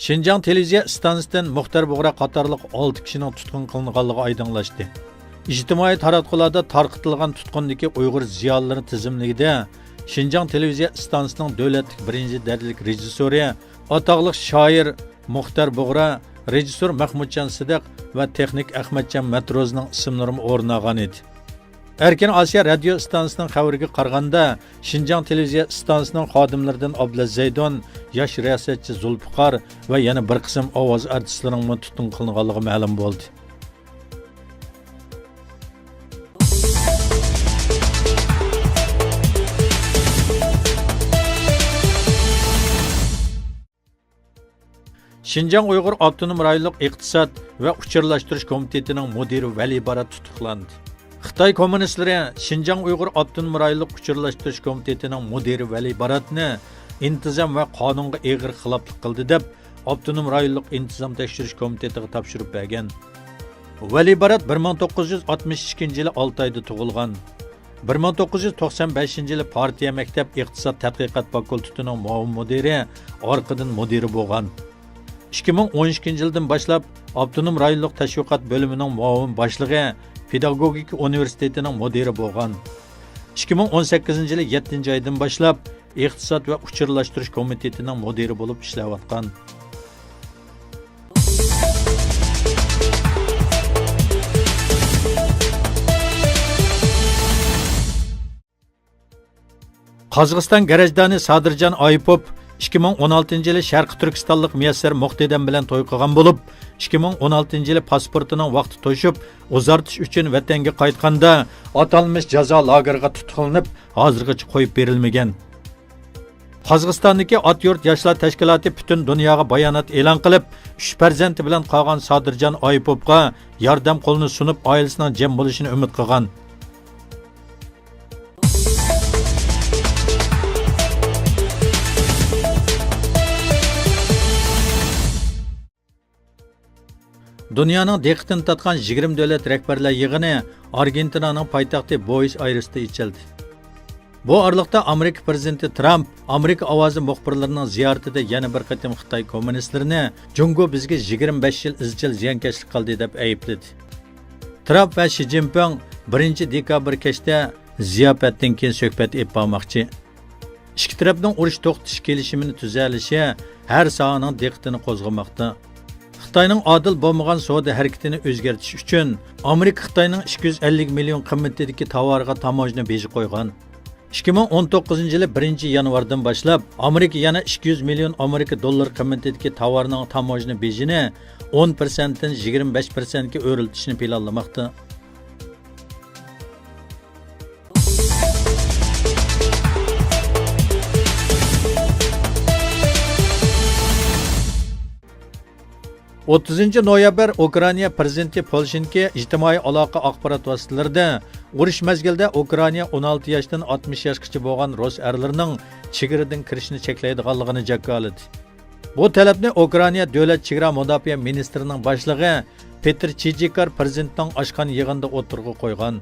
Şinjan televiziya stansiyasidan Muxtar Bug'ra qatorliq 6 kishining tutqun qilinganligi oydinlashdi. İjtimoiy taratqularda tarqitilgan tutqundagi Uyg'ur ziyolilari tizimligida Şinjan televiziya stansiyasining davlatlik birinchi darajalik rejissyori, atoqli shoir Muxtar Bug'ra, rejissyor Mahmudjon Sidiq va texnik Ahmadjon Matrozning ismlari o'rin olgan edi. Erkin Osiyo radio stansiyasining xabariga qaraganda, Şinjan televiziya stansiyasining xodimlaridan Abdulaziz Zaydon, yosh riyosatchi Zulfiqor va yana bir qism ovoz artistlarining tutqun qilinganligi ma'lum bo'ldi. Şinjan Uyg'ur Avtonom rayonluq iqtisod va uchirlashtirish komitetining mudiri Vali Barat tutuqlandi. Xitoy kommunistlari Şinjan Uyg'ur Avtonom rayonluq uchirlashtirish komitetining mudiri Vali Baratni intizom va qonunga eg'ir xiloflik qildi deb Avtonom rayonluq intizom tekshirish komitetiga topshirib bergan. Vali Barat 1962-yili 6 oyda tug'ilgan. 1995-yili partiya maktab iqtisod tadqiqot fakultetining muavin mudiri, orqadan mudiri bo'lgan. 2012-yildan boshlab Avtonom rayonluq tashviqot bo'limining muavin boshlig'i, Pedagogika universitetining mudiri bo'lgan. 2018-yili 7-oydan boshlab iqtisod va uchirlashtirish komitetining mudiri bo'lib ishlayotgan. Qozog'iston garajdoni Sadirjon Oyipov 2016-yili Sharqi Turkistonlik Muyassar Muqtedam bilan to'y qilgan bo'lib, 2016-yili pasportining vaqti to'shib, uzartish uchun vatanga qaytganda atalmish jazo lageriga tutqilinib, hozirgacha qo'yib berilmagan. Qozog'istondagi Ot yurt yoshlar tashkiloti butun dunyoga bayonot e'lon qilib, 3 farzandi bilan qolgan Sadirjon Oyipovga yordam qo'lini sunib, oilasining jam bo'lishini umid qilgan. Dunyoning diqqatini tortgan 20 davlat rahbarlar yig'ini Argentinaning poytaxti Buenos Airesda ochildi. Bu oraliqda Amerika prezidenti Trump Amerika ovozi muxbirlarining ziyoratida yana bir qatim Xitoy kommunistlarini Jungo bizga 25 yil izchil ziyonkashlik qildi deb aybladi. Trump va Xi Jinping 1-dekabr kechda ziyofatdan keyin suhbat etmoqchi. Ikki tarafning urush to'xtatish kelishimini tuzalishi har sohaning diqqatini qo'zg'amoqda. Xitoyning adil bo'lmagan savdo harakatini o'zgartirish uchun Amerika Xitoyning 250 million qimmatidagi tovarga tamojna beji qo'ygan. 2019-yili 1-yanvardan boshlab Amerika yana 200 million Amerika dollar qimmatidagi tovarning tamojna bejini 10% dan 25% ga o'riltishni planlamoqda. noyabr Ukraina prezidenti Polshenko ijtimoiy aloqa axborot vositalarida urush mazgilida Ukraina 16 yoshdan 60 yoshgacha bo'lgan rus erlarining chegaradan kirishni cheklaydiganligini jakkaladi. Bu talabni Ukraina davlat chegara mudofaa ministrining boshlig'i Petr Chijikar prezidentning ochgan yig'inida o'tirg'i qo'ygan.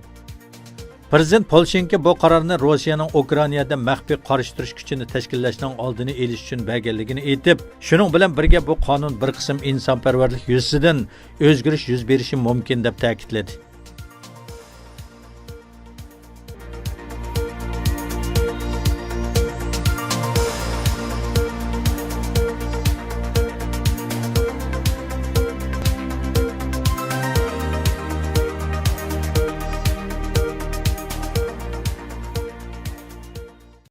Prezident Polshenko bu qarorni Rossiyaning Ukrainada maxfiy qarshi turish kuchini tashkillashning oldini olish uchun berganligini aytib, shuning bilan birga bu qonun bir qism insonparvarlik yuzasidan o'zgarish yuz berishi mumkin deb ta'kidladi.